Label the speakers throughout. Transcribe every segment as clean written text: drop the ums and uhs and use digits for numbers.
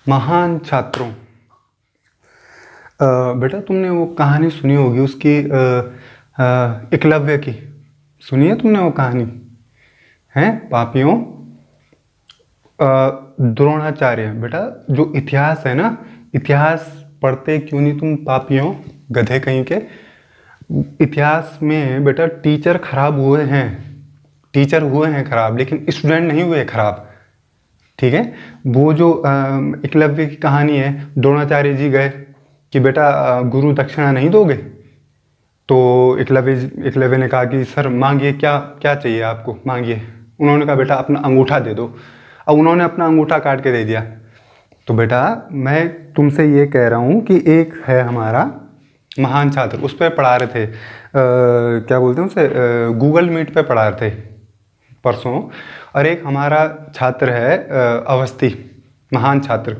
Speaker 1: महान छात्रों। बेटा तुमने वो कहानी सुनी होगी उसकी, एकलव्य की। सुनी है तुमने वो कहानी? हैं पापियों, द्रोणाचार्य। बेटा जो इतिहास है ना, इतिहास पढ़ते क्यों नहीं तुम पापियों, गधे कहीं के। इतिहास में बेटा टीचर खराब हुए हैं, टीचर हुए हैं खराब, लेकिन स्टूडेंट नहीं हुए खराब। ठीक है। वो जो एकलव्य की कहानी है, द्रोणाचार्य जी गए कि बेटा गुरु दक्षिणा नहीं दोगे, तो एकलव्य ने कहा कि सर मांगिए, क्या क्या चाहिए आपको, मांगिए। उन्होंने कहा बेटा अपना अंगूठा दे दो। अब उन्होंने अपना अंगूठा काट के दे दिया। तो बेटा मैं तुमसे ये कह रहा हूँ कि एक है हमारा महान छात्र, उस पर पढ़ा रहे थे, क्या बोलते हैं उसे, गूगल मीट पे पढ़ा रहे थे परसों। और एक हमारा छात्र है अवस्थी, महान छात्र।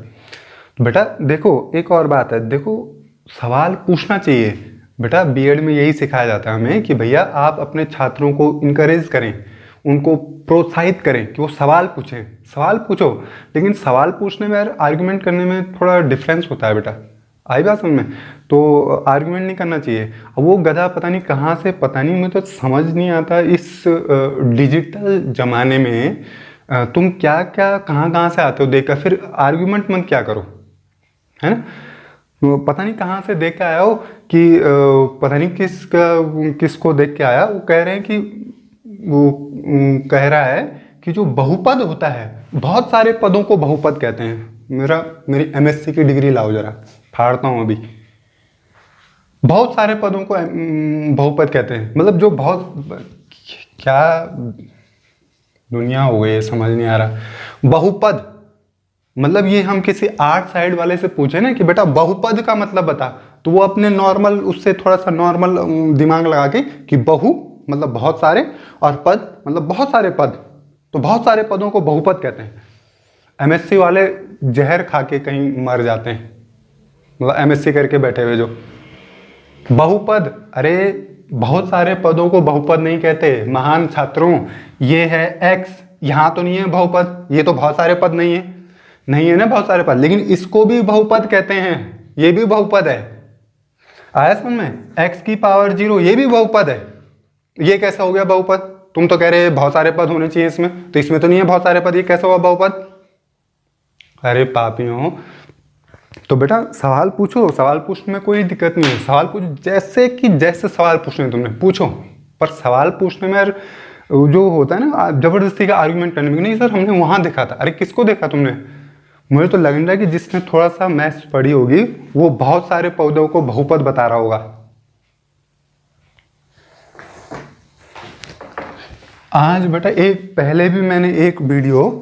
Speaker 1: तो बेटा देखो एक और बात है, देखो सवाल पूछना चाहिए। बेटा बीएड में यही सिखाया जाता है हमें कि भैया आप अपने छात्रों को इनकरेज करें, उनको प्रोत्साहित करें कि वो सवाल पूछें। सवाल पूछो, लेकिन सवाल पूछने में यार आर्गुमेंट करने में थोड़ा डिफरेंस होता है बेटा। आई बात समझ में? तो आर्गुमेंट नहीं करना चाहिए। अब वो गधा पता नहीं कहाँ से, पता नहीं, मुझे तो समझ नहीं आता इस डिजिटल ज़माने में तुम क्या क्या कहाँ कहाँ से आते हो देखकर, फिर आर्गुमेंट मत क्या करो, है ना। तो पता नहीं कहाँ से देख के आया हो कि पता नहीं किसको देख के आया, वो कह रहे हैं कि वो कह रहा है कि जो बहुपद होता है, बहुत सारे पदों को बहुपद कहते हैं। मेरी एमएससी की डिग्री लाओ जरा, फाड़ता हूँ अभी। बहुत सारे पदों को बहुपद कहते हैं, मतलब जो बहुत, क्या दुनिया हो गई है समझ नहीं आ रहा। बहुपद मतलब ये हम किसी आर्ट साइड वाले से पूछे ना कि बेटा बहुपद का मतलब बता, तो वो अपने नॉर्मल, उससे थोड़ा सा नॉर्मल दिमाग लगा के कि बहु मतलब बहुत सारे, और पद मतलब बहुत सारे पद, तो बहुत सारे पदों को बहुपद कहते हैं। एमएससी वाले जहर खा के कहीं मर जाते हैं, मतलब एमएससी करके बैठे हुए जो। बहुपद, अरे बहुत सारे पदों को बहुपद नहीं कहते महान छात्रों। ये है एक्स, यहाँ तो नहीं है बहुपद, ये तो बहुत सारे पद नहीं है, नहीं है ना बहुत सारे पद, लेकिन इसको भी बहुपद कहते हैं, ये भी बहुपद है। आया समझ में? एक्स की पावर 0 ये भी बहुपद है। ये कैसा हो गया बहुपद? तुम तो कह रहे बहुत सारे पद होने चाहिए इसमें, तो इसमें तो नहीं है बहुत सारे पद, ये कैसा हुआ बहुपद? अरे पापियों, तो बेटा सवाल पूछो, सवाल पूछने में कोई दिक्कत नहीं है। सवाल पूछो जैसे कि जैसे सवाल पूछने तुमने पूछो, पर सवाल पूछने में यार जो होता है ना जबरदस्ती का आर्गुमेंट करने में, नहीं सर हमने वहां देखा था। अरे किसको देखा तुमने? मुझे तो लग रहा है कि जिसने थोड़ा सा मैथ्स पढ़ी होगी वो बहुत सारे पौधों को बहुपद बता रहा होगा। आज बेटा पहले भी मैंने एक वीडियो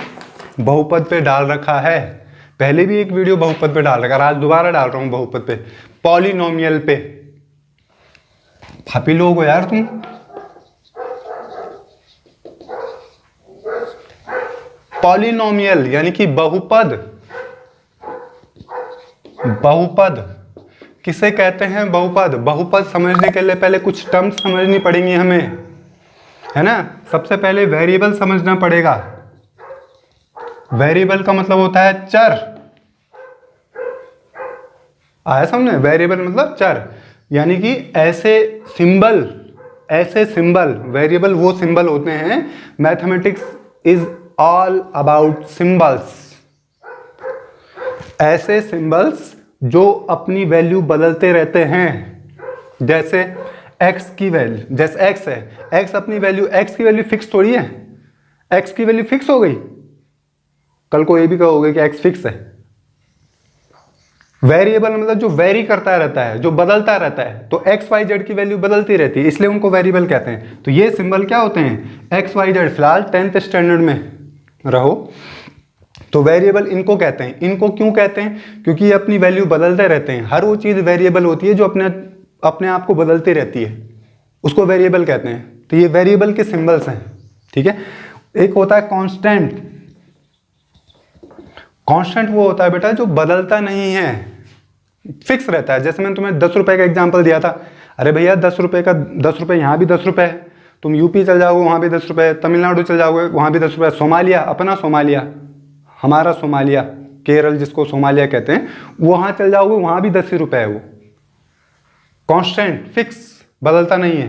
Speaker 1: बहुपद पे डाल रखा है, पहले भी एक वीडियो बहुपद पे डाल रखा है, आज दोबारा डाल रहा हूं बहुपद पे, पॉलिनोमियल पे। पापी लोग हो यार तुम। पॉलिनोमियल यानी कि बहुपद। बहुपद किसे कहते हैं? बहुपद। बहुपद समझने के लिए पहले कुछ टर्म्स समझनी पड़ेंगी हमें, है ना। सबसे पहले वेरिएबल समझना पड़ेगा। वेरिएबल का मतलब होता है चर। आया समझे? वेरिएबल मतलब चर, यानी कि ऐसे सिंबल, वेरिएबल वो सिंबल होते हैं। Mathematics is all about symbols. ऐसे सिंबल्स जो अपनी वैल्यू बदलते रहते हैं। जैसे x की वैल्यू, जैसे x है, x अपनी वैल्यू, x की वैल्यू फिक्स थोड़ी है। x की वैल्यू फिक्स हो गई, कल को ये भी कहोगे कि x फिक्स है। वेरिएबल मतलब जो वेरी करता रहता है, जो बदलता रहता है, तो x y z की वैल्यू बदलती रहती है, इसलिए उनको वेरिएबल कहते हैं। तो ये सिंबल क्या होते हैं? x y z। फिलहाल 10th स्टैंडर्ड में रहो तो वेरिएबल इनको कहते हैं। इनको क्यों कहते हैं? क्योंकि ये अपनी वैल्यू बदलते रहते हैं। हर वो चीज वेरिएबल होती है जो अपने आप को बदलती रहती है, उसको वेरिएबल कहते हैं। तो ये वेरिएबल के सिंबल्स हैं, ठीक है। एक होता है कांस्टेंट। कांस्टेंट वो होता है बेटा जो बदलता नहीं है, फिक्स रहता है। जैसे मैंने तुम्हें 10 रुपए का एग्जांपल दिया था। अरे भैया 10 रुपए यहाँ भी 10 रुपए है, तुम यूपी चल जाओगे वहां भी 10 रुपए, तमिलनाडु चल जाओगे वहां भी 10 रुपए, सोमालिया, अपना सोमालिया, हमारा सोमालिया, केरल जिसको सोमालिया कहते हैं, वहाँ चल जाओगे वहाँ भी 10 ही रुपये है, वो कांस्टेंट फिक्स, बदलता नहीं है।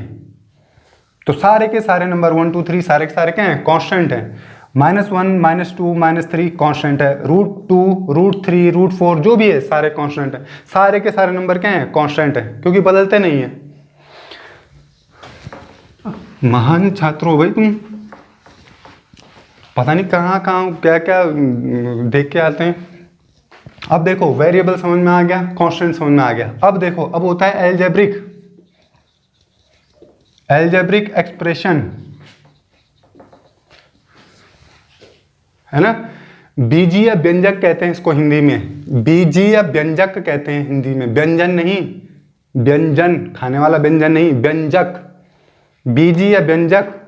Speaker 1: तो सारे के सारे नंबर 1 2 3 सारे के सारे क्या हैं, कांस्टेंट हैं। -1 -2 -3 कांस्टेंट है, √2 √3 √4 जो भी है सारे कांस्टेंट है। सारे के सारे नंबर क्या हैं, कांस्टेंट है, क्योंकि बदलते नहीं है। महान छात्र हो भाई तुम, पता नहीं कहाँ कहाँ क्या क्या देख के आते हैं। अब देखो वेरिएबल समझ में आ गया, कांस्टेंट समझ में आ गया। अब देखो अब होता है एल्जेब्रिक एक्सप्रेशन, है ना। बीजीय व्यंजक कहते हैं इसको हिंदी में, बीजीय व्यंजक कहते हैं हिंदी में, व्यंजन नहीं, व्यंजन खाने वाला व्यंजन नहीं, व्यंजक, बीजीय व्यंजक।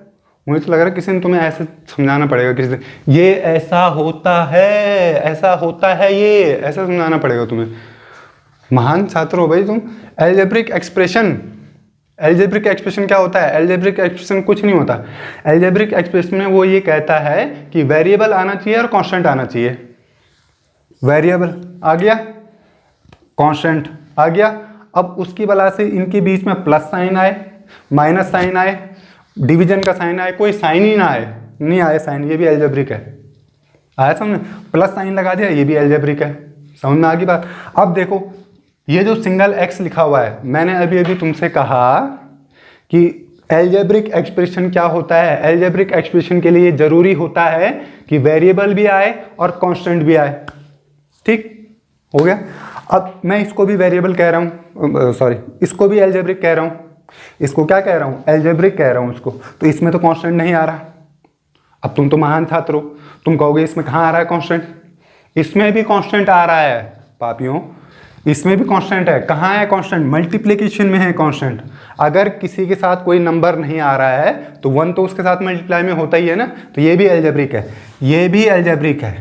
Speaker 1: मुझे तो लग रहा है किसी ने तुम्हें ऐसे समझाना पड़ेगा, किसी ने ये ऐसा होता है, ऐसा होता है, ये ऐसा समझाना पड़ेगा तुम्हें। महान छात्र हो भाई तुम। एल्जेब्रिक एक्सप्रेशन, एल्जेब्रिक एक्सप्रेशन क्या होता है, एल्जेब्रिक एक्सप्रेशन कुछ नहीं होता। एल्जेब्रिक एक्सप्रेशन में वो ये कहता है कि वेरिएबल आना चाहिए और कांस्टेंट आना चाहिए। वेरिएबल आ गया, कांस्टेंट आ गया, अब उसकी वजह से इनके बीच में प्लस साइन आए, माइनस साइन आए, डिवीजन का साइन आए, कोई साइन ही ना आए, नहीं आए साइन, ये भी एल्जेब्रिक है। आया समझ, प्लस साइन लगा दिया, ये भी एल्जेब्रिक है। समझ में आ गई बात। अब देखो ये जो सिंगल एक्स लिखा हुआ है, मैंने अभी अभी तुमसे कहा कि एल्जेब्रिक एक्सप्रेशन क्या होता है। एल्जेब्रिक एक्सप्रेशन के लिए जरूरी होता है कि वेरिएबल भी आए और कांस्टेंट भी आए। ठीक हो गया। अब मैं इसको भी वेरिएबल कह रहा हूँ, सॉरी इसको भी एल्जेब्रिक कह रहा हूँ, इसको क्या कह रहा हूँ, एल्जेब्रिक कह रहा हूँ इसको। तो इसमें तो कांस्टेंट नहीं आ रहा। अब तुम तो महान छात्र हो, तुम कहोगे इसमें कहाँ आ रहा है कांस्टेंट, इसमें भी कांस्टेंट आ रहा है पापियों, इसमें भी कांस्टेंट है। कहाँ है कांस्टेंट, मल्टीप्लिकेशन में है कांस्टेंट। अगर किसी के साथ कोई नंबर नहीं आ रहा है तो 1 तो उसके साथ मल्टीप्लाई में होता ही है ना। तो ये भी एल्जेब्रिक है, ये भी एल्जेब्रिक है,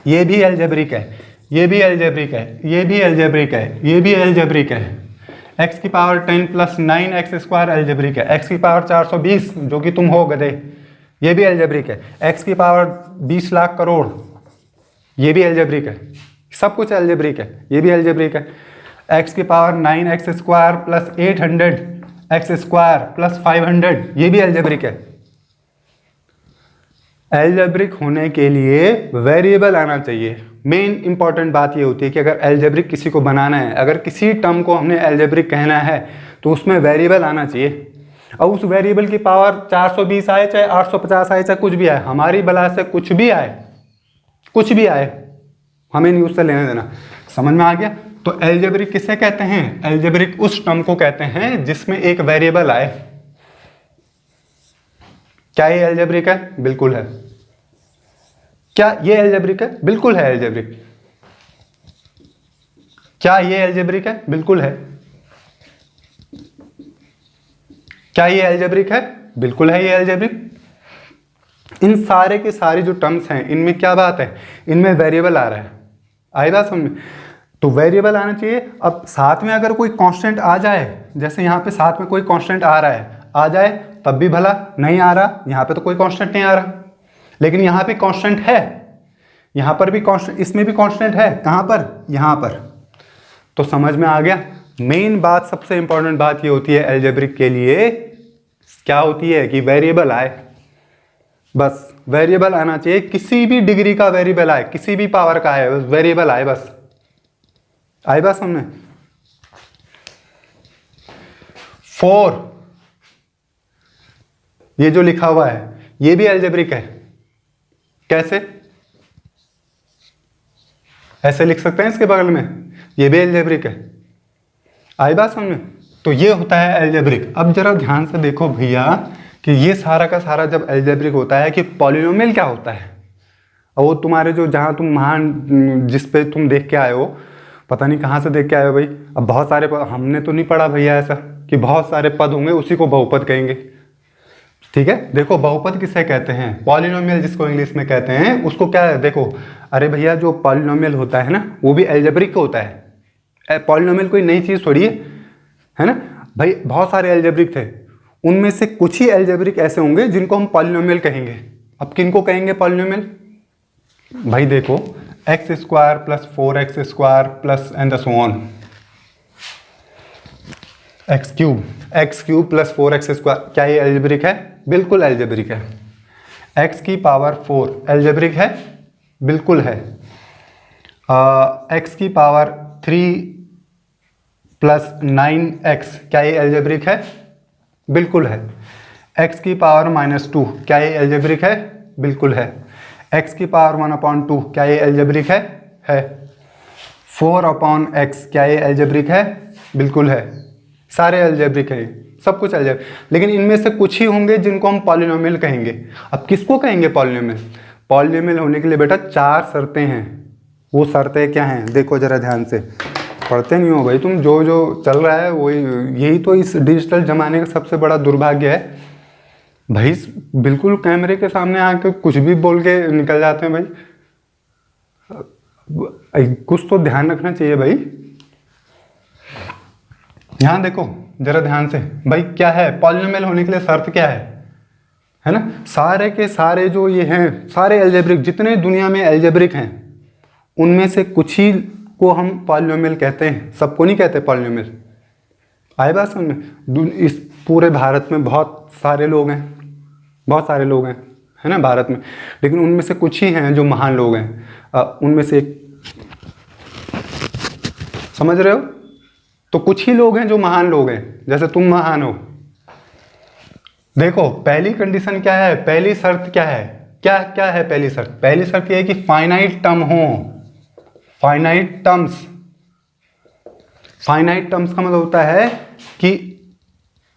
Speaker 1: ये भी एल्जेब्रिक है, ये भी एल्जेब्रिक है, ये भी एल्जेब्रिक है, ये भी एल्जेब्रिक है। x की पावर 10 + 9x² एल्जेब्रिक है। x की पावर 420 जो कि तुम हो गधे, ये भी एल्जेब्रिक है। x की पावर 20 लाख करोड़, ये भी एल्जेब्रिक है। सब कुछ एल्जेब्रिक है, ये भी एल्जेब्रिक है। x की पावर 9x² + 800x² + 500, ये भी एल्जेब्रिक है। एल्जेब्रिक होने के लिए वेरिएबल आना चाहिए। मेन इंपॉर्टेंट बात ये होती है कि अगर एल्जेब्रिक किसी को बनाना है, अगर किसी टर्म को हमने एल्जेब्रिक कहना है तो उसमें वेरिएबल आना चाहिए। और उस वेरिएबल की पावर 420 आए चाहे 850 आए चाहे कुछ भी आए, हमारी बला से कुछ भी आए, कुछ भी आए, हमें नहीं उससे लेने देना। समझ में आ गया। तो एल्जेब्रिक किसे कहते हैं, एल्जेब्रिक उस टर्म को कहते हैं जिसमें एक वेरिएबल आए। क्या ये एल्जेब्रिक है, बिल्कुल है। क्या ये एल्जेब्रिक है, बिल्कुल है एल्जेब्रिक। क्या ये एल्जेब्रिक है, बिल्कुल है। क्या ये एल्जेब्रिक है, बिल्कुल है ये एल्जेब्रिक। इन सारे के सारे जो टर्म्स हैं इनमें क्या बात है, इनमें वेरिएबल आ रहा है। आई बात समझ में। तो वेरिएबल आना चाहिए। अब साथ में अगर कोई कांस्टेंट आ जाए, जैसे यहाँ पे साथ में कोई कांस्टेंट आ रहा है, आ जाए तब भी भला, नहीं आ रहा, यहाँ पे तो कोई कांस्टेंट नहीं आ रहा, लेकिन यहाँ पे कांस्टेंट है, यहाँ पर भी कांस्टेंट, इसमें भी कांस्टेंट है। कहाँ पर, यहाँ पर। तो समझ में आ गया। मेन बात, सबसे इंपॉर्टेंट बात ये होती है एल्जेब्रिक के लिए, क्या होती है कि वेरिएबल आए। बस वेरिएबल आना चाहिए, किसी भी डिग्री का वेरिएबल आए, किसी भी पावर का है, वेरिएबल आए बस। आई बात समझ में। 4 ये जो लिखा हुआ है ये भी एल्जेब्रिक है। कैसे, ऐसे लिख सकते हैं इसके बगल में, ये भी एल्जेब्रिक है। आई बात समझ में। तो ये होता है एल्जेब्रिक। अब जरा ध्यान से देखो भैया कि ये सारा का सारा जब एल्जेब्रिक होता है कि पॉलिनोमियल क्या होता है। और वो तुम्हारे जो, जहाँ तुम महान, जिस पे तुम देख के आए हो, पता नहीं कहाँ से देख के आए हो भाई। अब बहुत सारे पद, हमने तो नहीं पढ़ा भैया ऐसा कि बहुत सारे पद होंगे उसी को बहुपद कहेंगे। ठीक है, देखो बहुपद किसे कहते हैं, पॉलिनोमियल जिसको इंग्लिश में कहते हैं उसको क्या है। देखो अरे भैया जो पॉलिनोमियल होता है ना वो भी एल्जेब्रिक होता है। पॉलिनोमियल कोई नई चीज़ थोड़ी है ना भाई। बहुत सारे एल्जेब्रिक थे, उनमें से कुछ ही एल्जेब्रिक ऐसे होंगे जिनको हम पॉलिनोमियल कहेंगे। अब किनको कहेंगे पॉलिनोमियल, भाई देखो x square plus 4x square plus and so on, x cube plus 4x square, क्या ये एल्जेब्रिक है? बिल्कुल एल्जेब्रिक है। x की पावर 4 एल्जेब्रिक है? बिल्कुल है। x की पावर 3 प्लस 9x, क्या ये एल्जेब्रिक है? बिल्कुल है। x की पावर -2, क्या ये एल्जेब्रिक है? बिल्कुल है। x की पावर 1/2, क्या ये एल्जेब्रिक है? 4/x, क्या ये एल्जेब्रिक है? बिल्कुल है। सारे एल्जेब्रिक है, सब कुछ एल्जेब्रिक, लेकिन इनमें से कुछ ही होंगे जिनको हम पॉलिनोमियल कहेंगे। अब किसको कहेंगे पॉलिनोमियल? पॉलिनोमियल होने के लिए बेटा 4 शर्तें हैं। वो शर्तें क्या हैं देखो जरा ध्यान से, पढ़ते नहीं हो भाई तुम, जो जो चल रहा है वही, यही तो इस डिजिटल जमाने का सबसे बड़ा दुर्भाग्य है भाई। बिल्कुल कैमरे के सामने आके कुछ भी बोल के निकल जाते हैं भाई, कुछ तो ध्यान रखना चाहिए भाई। यहां देखो जरा ध्यान से भाई, क्या है पॉलिनोमियल होने के लिए शर्त क्या है ना? सारे के सारे जो ये हैं, सारे एल्जेब्रिक, जितने दुनिया में एल्जेब्रिक हैं उनमें से कुछ ही को हम पॉलिनोमियल कहते हैं, सबको नहीं कहते पॉलिनोमियल। आए बात समझ में? इस पूरे भारत में बहुत सारे लोग हैं, बहुत सारे लोग हैं, है ना भारत में, लेकिन उनमें से कुछ ही हैं जो महान लोग हैं। उनमें से समझ रहे हो? तो कुछ ही लोग हैं जो महान लोग हैं, जैसे तुम महान हो। देखो पहली कंडीशन क्या है, पहली शर्त क्या है? क्या क्या है पहली शर्त? पहली शर्त यह है कि फाइनाइट टर्म हो। फाइनाइट टर्म्स, फाइनाइट टर्म्स का मतलब होता है कि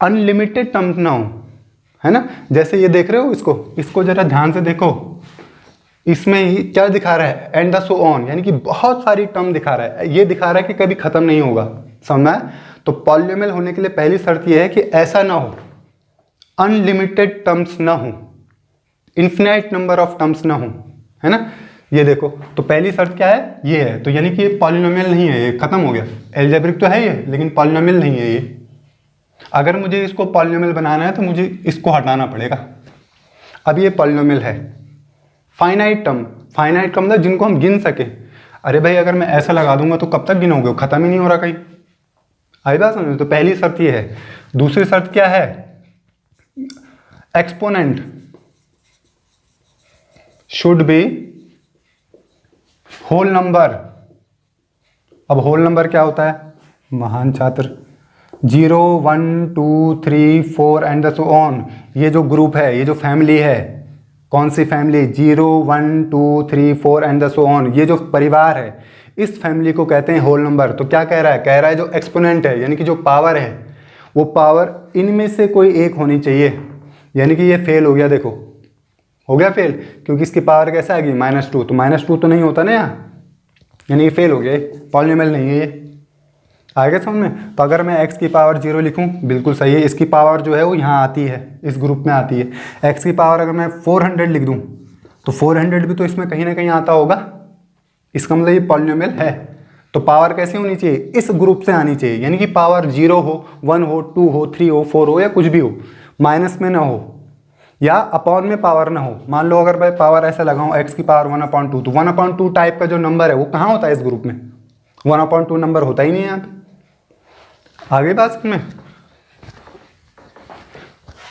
Speaker 1: अनलिमिटेड टर्म्स ना हो, है ना? जैसे ये देख रहे हो इसको जरा ध्यान से देखो, इसमें ही क्या दिखा रहा है? एंड द सो ऑन, यानी कि बहुत सारी टर्म दिखा रहा है, ये दिखा रहा है कि कभी खत्म नहीं होगा। समझ में? तो पॉलिनोमियल होने के लिए पहली शर्त यह है कि ऐसा ना हो, अनलिमिटेड टर्म्स ना हो, इन्फिनाइट नंबर ऑफ टर्म्स ना हो, है ना? ये देखो, तो पहली शर्त क्या है? ये है, तो यानी कि ये पॉलिनोमियल नहीं है, ये खत्म हो गया। एल्जेब्रिक तो है ये, लेकिन पॉलिनोमियल नहीं है ये। अगर मुझे इसको पॉलिनोमियल बनाना है तो मुझे इसको हटाना पड़ेगा। अब ये पॉलिनोमियल है। फाइनाइट टर्म, फाइनाइट का मतलब जिनको हम गिन सके। अरे भाई अगर मैं ऐसा लगा दूंगा तो कब तक गिनोगे? खत्म ही नहीं हो रहा कहीं। आई बात समझ? तो पहली शर्त ये है। दूसरी शर्त क्या है? Exponent should be whole number. अब होल नंबर क्या होता है महान छात्र? 0 1 2 3 4 एंड सो ऑन। ये जो ग्रुप है, ये जो फैमिली है, कौन सी फैमिली? 0 1 2 3 4 and so on. ये जो परिवार है, इस फैमिली को कहते हैं होल नंबर। तो क्या कह रहा है? कह रहा है जो एक्सपोनेंट है, यानी कि जो पावर है, वो पावर इनमें से कोई एक होनी चाहिए। यानी कि ये फेल हो गया, देखो हो गया फेल, क्योंकि इसकी पावर कैसे आएगी? -2। तो -2 तो नहीं होता ना यहाँ, यानी ये फेल हो गया, पॉलिनोमियल नहीं है ये। आगे समझ में? तो अगर मैं x की पावर 0 लिखूं, बिल्कुल सही है, इसकी पावर जो है वो यहाँ आती है, इस ग्रुप में आती है। x की पावर अगर मैं 400 लिख दूं तो 400 भी तो इसमें कहीं ना कहीं आता होगा, इसका मतलब ये पॉलिनोमियल है। तो पावर कैसी होनी चाहिए? इस ग्रुप से आनी चाहिए, यानी कि पावर 0 हो, 1 हो, 2 हो, 3 हो, 4 हो, या कुछ भी हो, माइनस में ना हो या अपॉन में पावर ना हो। मान लो अगर मैं पावर ऐसा लगाऊं x की पावर 1/2, तो 1/2 टाइप का जो नंबर है वो कहाँ होता है इस ग्रुप में? 1/2 नंबर होता ही नहीं है यहाँ पे। आगे बात में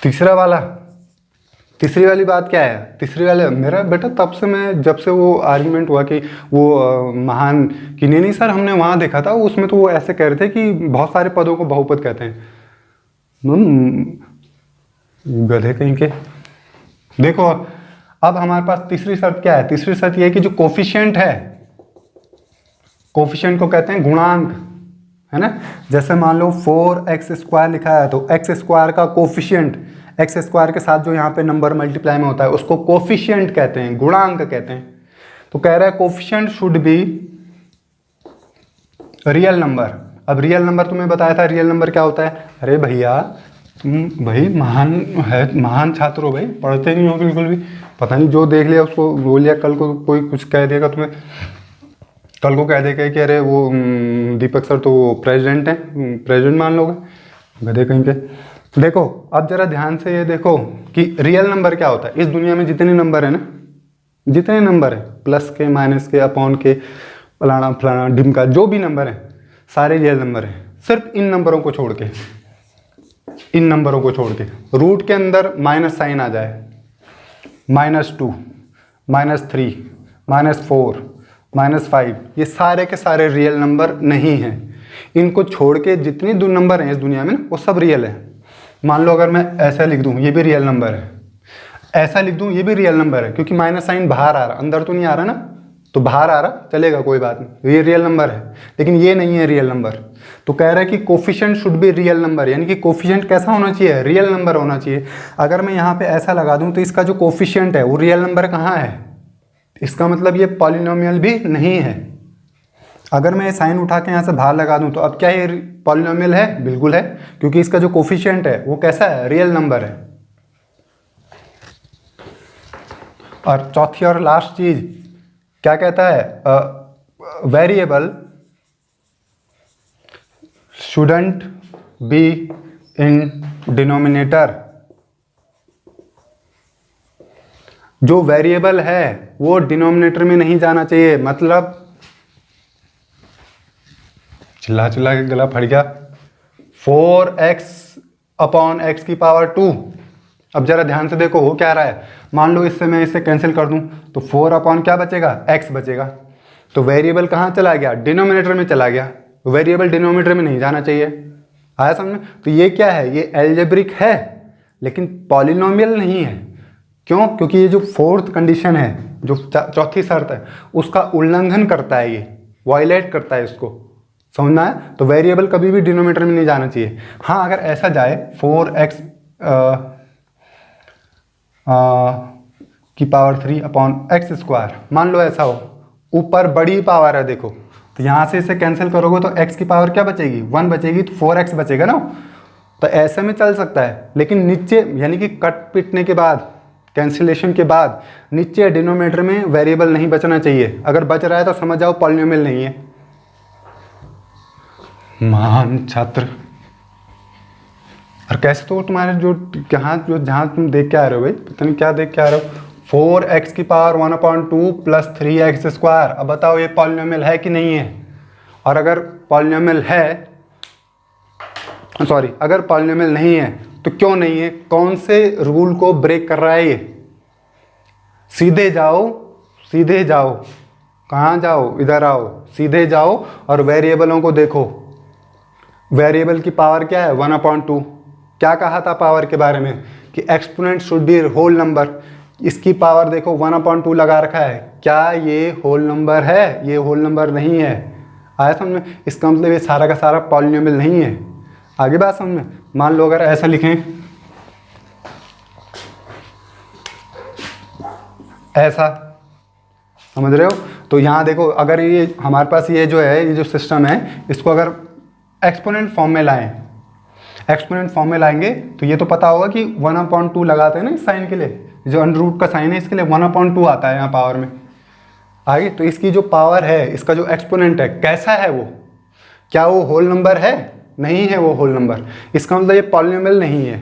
Speaker 1: तीसरी वाली बात क्या है? तीसरी वाले मेरा बेटा तब से मैं, जब से वो आर्ग्यूमेंट हुआ कि वो महान कि नहीं सर हमने वहाँ देखा था, उसमें तो वो ऐसे कह रहे थे कि बहुत सारे पदों को बहुपद कहते हैं। गधे कहीं के। देखो अब हमारे पास तीसरी शर्त क्या है? तीसरी शर्त यह है कि जो कोफिशिएंट है, कोफिशिएंट को कहते हैं गुणांक, है ना? जैसे मान लो 4x² लिखा है, तो x² का कोफिशिएंट, x² के साथ जो यहाँ पे नंबर मल्टीप्लाई में होता है उसको कोफिशिएंट कहते हैं, गुणांक कहते हैं। तो कह रहा है coefficient should be real number. अब रियल नंबर तुम्हें बताया था, रियल नंबर क्या होता है? अरे भैया तुम भाई महान है, महान छात्र हो भाई, पढ़ते नहीं हो बिल्कुल भी, पता नहीं जो देख लिया उसको बोल लिया, कल को कोई कुछ कह देगा तुम्हें, कल को कह देगा कि अरे वो दीपक सर तो प्रेसिडेंट हैं, प्रेसिडेंट मान लोगे, गधे कहीं के। देखो अब जरा ध्यान से ये देखो कि रियल नंबर क्या होता है। इस दुनिया में जितने नंबर है ना, जितने नंबर है प्लस के, माइनस के, अपॉन के, फलाना फलाना ढिमका, जो भी नंबर है सारे रियल नंबर हैं, सिर्फ इन नंबरों को छोड़ के, इन नंबरों को छोड़ के। रूट के अंदर माइनस साइन आ जाए, -2, -3, -4, -5, ये सारे के सारे रियल नंबर नहीं हैं। इनको छोड़ के जितने दो नंबर हैं इस दुनिया में वो सब रियल है। मान लो अगर मैं ऐसा लिख दूं, ये भी रियल नंबर है, ऐसा लिख दूं, ये भी रियल नंबर है, क्योंकि माइनस साइन बाहर आ रहा, अंदर तो नहीं आ रहा ना, तो बाहर आ रहा, चलेगा कोई बात नहीं, ये रियल नंबर है। लेकिन ये नहीं है रियल नंबर, तो कह रहा है कि coefficient should be real number, यानी कि कोफिशिएंट कैसा होना चाहिए, रियल नंबर होना चाहिए। अगर मैं यहाँ पे ऐसा लगा दूं तो इसका जो कोफिशिएंट है वो रियल नंबर कहाँ है, इसका मतलब ये पॉलिनोमियल भी नहीं है। अगर मैं ये साइन उठा के यहाँ से बाहर लगा दूं तो अब क्या ये पॉलिनोमियल है, बिल्कुल है, क्योंकि इसका जो कोफिशिएंट है वो कैसा है, रियल नंबर है। और चौथी और लास्ट चीज क्या कहता है, variable shouldn't be in denominator. जो वेरिएबल है वो डिनोमिनेटर में नहीं जाना चाहिए, मतलब चिल्ला चिल्ला के गला फट गया, 4x/x⁻²। अब जरा ध्यान से देखो हो क्या रहा है, मान लो इससे मैं इसे कैंसिल कर दूं तो 4 क्या बचेगा, x बचेगा। तो वेरिएबल कहाँ चला गया, डिनोमिनेटर में चला गया। वेरिएबल डिनोमिनेटर में नहीं जाना चाहिए, आया समझ में। तो ये क्या है, ये एल्जेब्रिक है लेकिन पॉलिनोमियल नहीं है। क्यों, क्योंकि ये जो फोर्थ कंडीशन है, जो चौथी शर्त है, उसका उल्लंघन करता है, ये वायलेट करता है, इसको समझना है। तो वेरिएबल कभी भी डिनोमिनेटर में नहीं जाना चाहिए। हाँ अगर ऐसा जाए 4x⁻³ मान लो ऐसा हो, ऊपर बड़ी पावर है देखो, तो यहाँ से इसे कैंसिल करोगे तो x की पावर क्या बचेगी, 1 बचेगी, तो 4x बचेगा ना। तो ऐसे में चल सकता है, लेकिन नीचे यानी कि कट पिटने के बाद, कैंसिलेशन के बाद नीचे डिनोमिनेटर में वेरिएबल नहीं बचना चाहिए। अगर बच रहा है तो समझ जाओ पॉलिनोमियल नहीं है। महान छात्र। और कैसे, तो तुम्हारे जो जहाँ तुम देख के आ रहे हो भाई, पता नहीं क्या देख के आ रहे हो, 4x⁻1/2 + 3x²। अब बताओ ये पॉलिनोमियल है कि नहीं है। और अगर पॉलिनोमियल है, सॉरी, अगर पॉलिनोमियल नहीं है तो क्यों नहीं है, कौन से रूल को ब्रेक कर रहा है ये। सीधे जाओ, सीधे जाओ, कहाँ जाओ, इधर आओ, सीधे जाओ और वेरिएबलों को देखो। वेरिएबल की पावर क्या है, 1/2। क्या कहा था पावर के बारे में कि exponent should be whole number. इसकी पावर देखो 1/2 लगा रखा है, क्या ये होल नंबर है, ये होल नंबर नहीं है। आया समझ में, इसका मतलब ये सारा का सारा पॉलिनोमियल नहीं है। आगे बात समझ में। मान लो अगर ऐसा लिखें, ऐसा, समझ रहे हो। तो यहाँ देखो, अगर ये हमारे पास ये जो है, ये जो सिस्टम है, इसको अगर एक्सपोनेंट फॉर्म में लाएं, एक्सपोनेंट फॉर्म में लाएंगे तो ये तो पता होगा कि 1/2 लगाते हैं ना इस साइन के लिए, जो अंडर का साइन है इसके लिए 1/2 आता है यहाँ पावर में। आगे तो इसकी जो पावर है, इसका जो एक्सपोनेंट है कैसा है वो, क्या वो होल नंबर है, नहीं है वो होल नंबर। इसका मतलब ये पॉलिनोमियल नहीं है।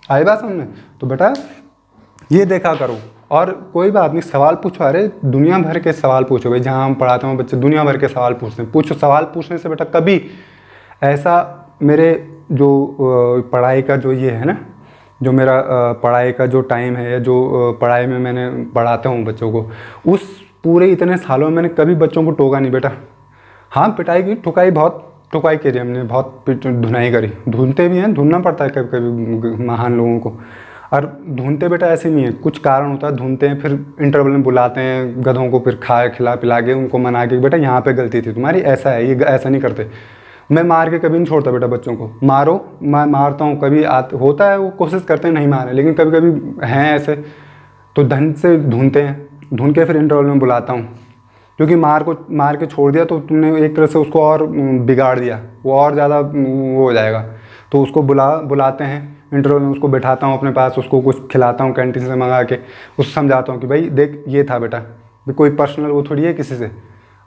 Speaker 1: आई बात समझ में। तो बेटा ये देखा करो, और कोई बात नहीं, सवाल पूछो, अरे दुनिया भर के सवाल पूछो भाई, जहाँ हम पढ़ाते हैं बच्चे दुनिया भर के सवाल पूछते हैं। पूछो, सवाल पूछने से बेटा कभी ऐसा, मेरे जो पढ़ाई का जो ये है ना, जो मेरा पढ़ाई का जो टाइम है, या जो पढ़ाई में मैंने पढ़ाता हूँ बच्चों को, उस पूरे इतने सालों में मैंने कभी बच्चों को टोका नहीं बेटा। हाँ पिटाई की, ठुकाई, बहुत ठुकाई करी हमने, बहुत धुनाई करी, धुनते भी हैं, धुनना पड़ता है कभी कभी महान लोगों को। और धुनते बेटा ऐसे नहीं है, कुछ कारण होता है, धुनते हैं, फिर इंटरवल में बुलाते हैं गधों को, फिर खिला पिला के उनको मना के, बेटा यहाँ पे गलती थी तुम्हारी, ऐसा है, ये ऐसा नहीं करते। मैं मार के कभी नहीं छोड़ता बेटा बच्चों को। मारो, मैं मारता हूँ, कभी होता है वो कोशिश करते हैं नहीं मारे, लेकिन कभी कभी हैं ऐसे, तो धन से धुनते हैं, धुन के फिर इंटरवल में बुलाता हूँ। क्योंकि मार के छोड़ दिया तो तुमने एक तरह से उसको और बिगाड़ दिया, वो और ज़्यादा वो हो जाएगा। तो उसको बुलाते हैं इंटरवल में, उसको बैठाता हूँ अपने पास, उसको कुछ खिलाता हूँ कैंटीन से मंगा के, उसको समझाता हूँ कि भाई देख ये था बेटा, कोई पर्सनल वो थोड़ी है किसी से।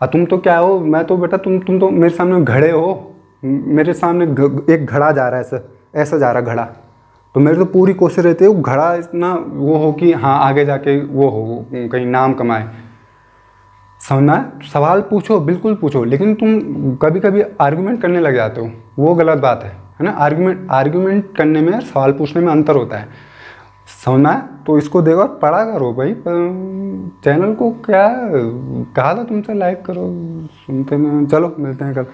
Speaker 1: और तुम तो क्या हो, मैं तो बेटा तुम तो मेरे सामने घड़े हो, मेरे सामने एक घड़ा जा रहा है, ऐसा जा रहा घड़ा, तो मेरी तो पूरी कोशिश रहती है वो घड़ा इतना वो हो कि हाँ आगे जाके वो हो, कहीं नाम कमाए। समझना है? सवाल पूछो, बिल्कुल पूछो, लेकिन तुम कभी कभी आर्गुमेंट करने लग जाते हो, वो गलत बात है ना। आर्गुमेंट करने में, सवाल पूछने में अंतर होता है। समझना है? तो इसको देखो, पढ़ा करो भाई। चैनल को क्या कहा था तुमसे, लाइक करो, सुनते नहीं। चलो मिलते हैं कल।